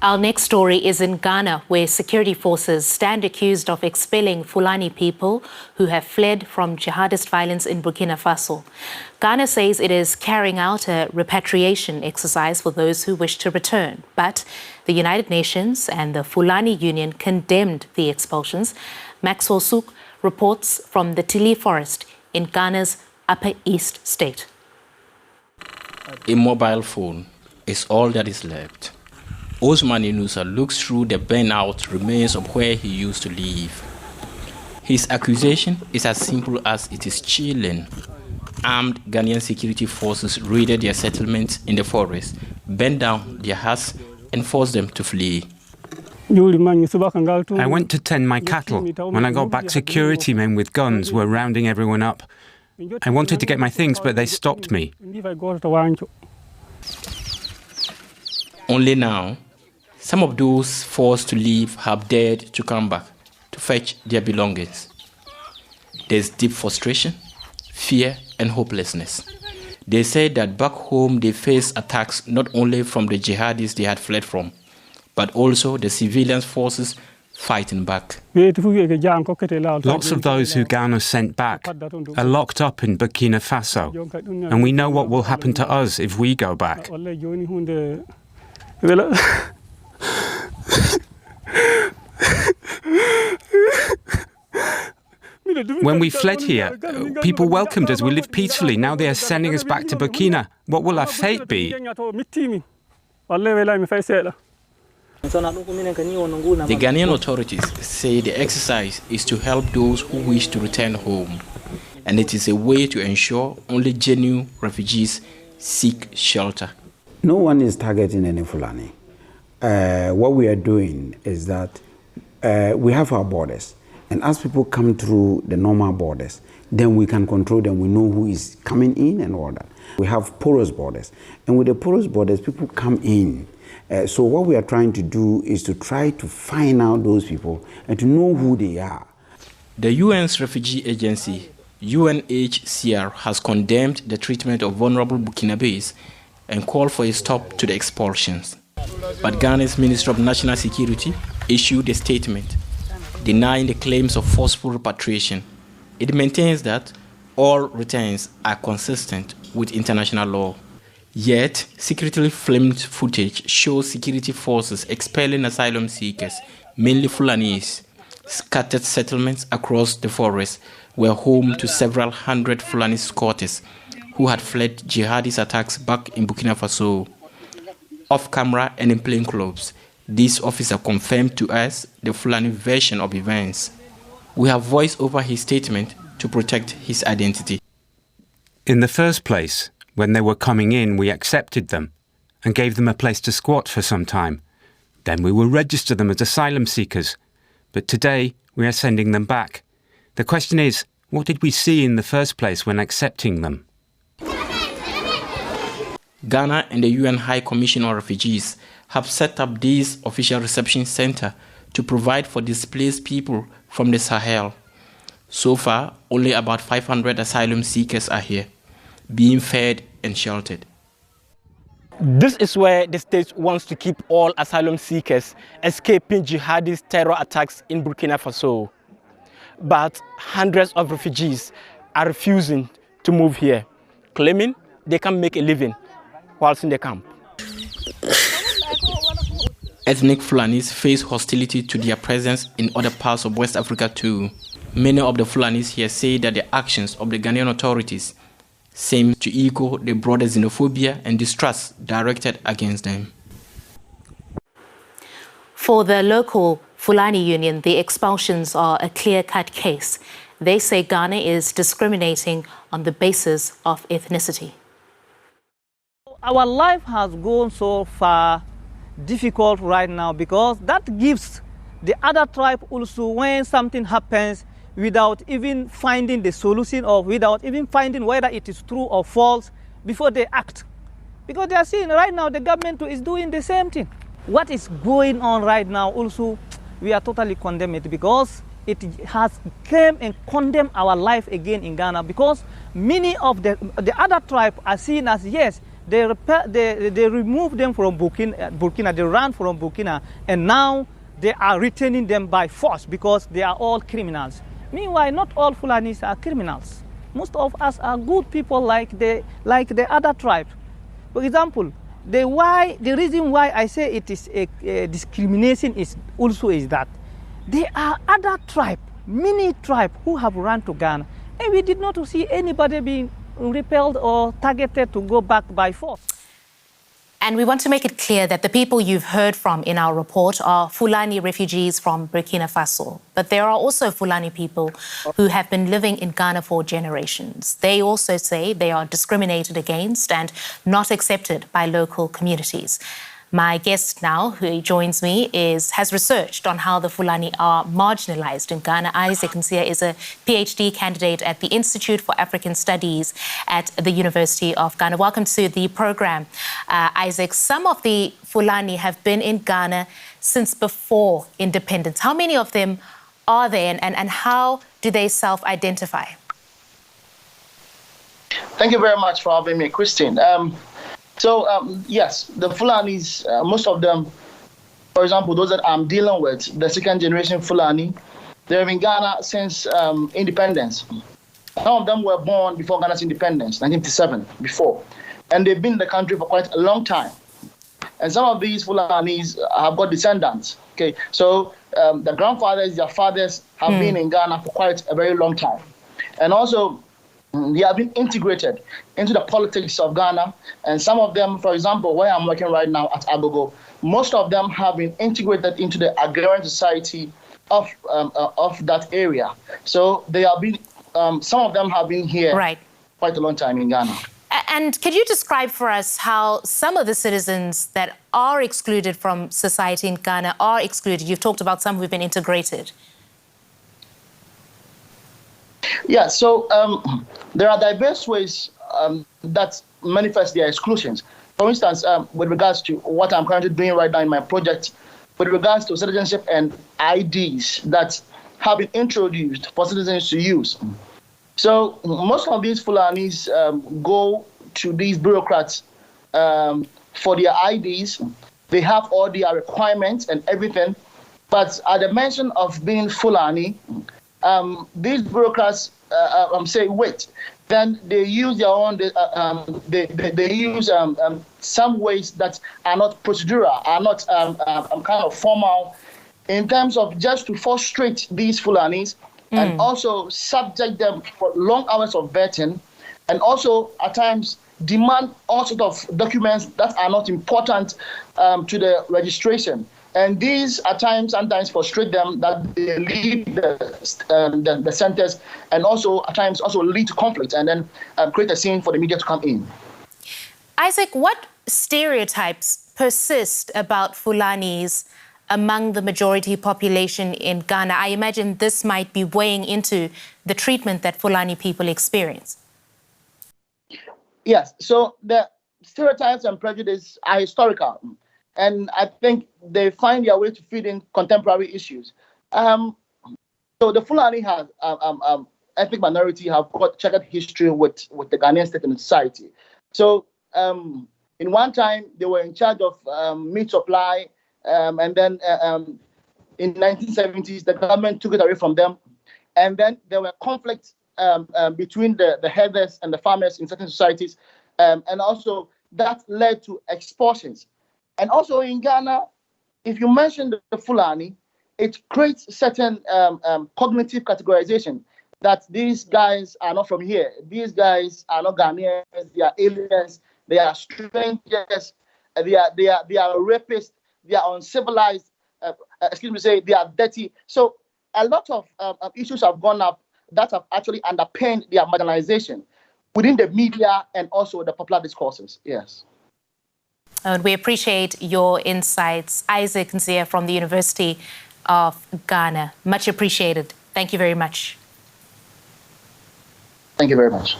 Our next story is in Ghana, where security forces stand accused of expelling Fulani people who have fled from jihadist violence in Burkina Faso. Ghana says it is carrying out a repatriation exercise for those who wish to return. But the United Nations and the Fulani Union condemned the expulsions. Maxwell Suuk reports from the Tilli Forest in Ghana's Upper East State. A mobile phone is all that is left. Osman Inusa looks through the burnt-out remains of where he used to live. His accusation is as simple as it is chilling. Armed Ghanaian security forces raided their settlements in the forest, burned down their huts, and forced them to flee. I went to tend my cattle. When I got back, security men with guns were rounding everyone up. I wanted to get my things, but they stopped me. Only now, some of those forced to leave have dared to come back to fetch their belongings. There's deep frustration, fear, and hopelessness. They said that back home they face attacks not only from the jihadists they had fled from, but also the civilian forces fighting back. Lots of those who Ghana sent back are locked up in Burkina Faso, and we know what will happen to us if we go back. When we fled here, people welcomed us. We lived peacefully. Now they are sending us back to Burkina. What will our fate be? The Ghanaian authorities say the exercise is to help those who wish to return home, and it is a way to ensure only genuine refugees seek shelter. No one is targeting any Fulani. What we are doing is that we have our borders, and as people come through the normal borders, then we can control them. We know who is coming in and all that. We have porous borders, and with the porous borders, people come in. So what we are trying to do is to try to find out those people and to know who they are. The UN's refugee agency, UNHCR, has condemned the treatment of vulnerable Burkinabés and called for a stop to the expulsions. But Ghana's Ministry of National Security issued a statement denying the claims of forceful repatriation. It maintains that all returns are consistent with international law. Yet, secretly filmed footage shows security forces expelling asylum seekers, mainly Fulanese. Scattered settlements across the forest were home to several hundred Fulani squatters who had fled jihadist attacks back in Burkina Faso. Off camera and in plain clothes, this officer confirmed to us the Fulani version of events. We have voiced over his statement to protect his identity. In the first place, when they were coming in, we accepted them and gave them a place to squat for some time. Then we will register them as asylum seekers. But today, we are sending them back. The question is, what did we see in the first place when accepting them? Ghana and the UN High Commission on Refugees have set up this official reception center to provide for displaced people from the Sahel. So far, only about 500 asylum seekers are here, being fed and sheltered. This is where the state wants to keep all asylum seekers escaping jihadist terror attacks in Burkina Faso. But hundreds of refugees are refusing to move here, claiming they can make a living whilst in the camp. Ethnic Fulanis face hostility to their presence in other parts of West Africa too. Many of the Fulanis here say that the actions of the Ghanaian authorities seem to echo the broader xenophobia and distrust directed against them. For the local Fulani Union, the expulsions are a clear-cut case. They say Ghana is discriminating on the basis of ethnicity. Our life has gone so far difficult right now because that gives the other tribe also, when something happens, without even finding the solution or without even finding whether it is true or false before they act. Because they are seeing right now the government is doing the same thing. What is going on right now also, we are totally condemned it because it has come and condemned our life again in Ghana because many of the other tribes are seen as, yes, They removed them from Burkina, they ran from Burkina, and now they are retaining them by force because they are all criminals. Meanwhile, not all Fulanis are criminals. Most of us are good people like the other tribe. For example, the reason why I say it is a discrimination is that there are other tribe, many tribe who have run to Ghana, and we did not see anybody being repelled or targeted to go back by force. And we want to make it clear that the people you've heard from in our report are Fulani refugees from Burkina Faso. But there are also Fulani people who have been living in Ghana for generations. They also say they are discriminated against and not accepted by local communities. My guest now, who joins me, has researched on how the Fulani are marginalized in Ghana. Isaac Nsia is a PhD candidate at the Institute for African Studies at the University of Ghana. Welcome to the program, Isaac. Some of the Fulani have been in Ghana since before independence. How many of them are there, and how do they self-identify? Thank you very much for having me, Christine. Yes, the Fulanis, most of them, for example, those that I'm dealing with, the second generation Fulani, they've been in Ghana since independence. Some of them were born before Ghana's independence, 1957, before. And they've been in the country for quite a long time. And some of these Fulanis have got descendants. Okay, so the grandfathers, their fathers have been in Ghana for quite a very long time. And also, they have been integrated into the politics of Ghana. And some of them, for example, where I'm working right now at Agogo, most of them have been integrated into the agrarian society of that area. So they have been, some of them have been here quite a long time in Ghana. And could you describe for us how some of the citizens that are excluded from society in Ghana are excluded? You've talked about some who've been integrated. Yeah, so there are diverse ways that manifest their exclusions. For instance, with regards to what I'm currently doing right now in my project, with regards to citizenship and IDs that have been introduced for citizens to use. So most of these Fulanis go to these bureaucrats for their IDs. They have all their requirements and everything. But at the mention of being Fulani, these bureaucrats say, wait. Then they use their own. They use some ways that are not procedural, are not kind of formal, in terms of just to frustrate these Fulanis and also subject them for long hours of vetting, and also at times demand all sorts of documents that are not important to the registration. And these at times sometimes frustrate them that they leave the centers, and also at times also lead to conflict, and then create a scene for the media to come in. Isaac, what stereotypes persist about Fulanis among the majority population in Ghana? I imagine this might be weighing into the treatment that Fulani people experience. Yes, so the stereotypes and prejudice are historical. And I think they find their way to fit in contemporary issues. So the Fulani have ethnic minority have got checkered history with the Ghanaian state and society. So in one time they were in charge of meat supply, and then in 1970s the government took it away from them, and then there were conflicts between the herders and the farmers in certain societies, and also that led to expulsions. And also in Ghana, if you mention the Fulani, it creates certain cognitive categorization that these guys are not from here. These guys are not Ghanaians. They are aliens. They are strangers. They are rapists. They are uncivilized. They are dirty. So a lot of issues have gone up that have actually underpinned their marginalization within the media and also the popular discourses. Yes. And we appreciate your insights. Isaac Nsia from the University of Ghana. Much appreciated. Thank you very much. Thank you very much.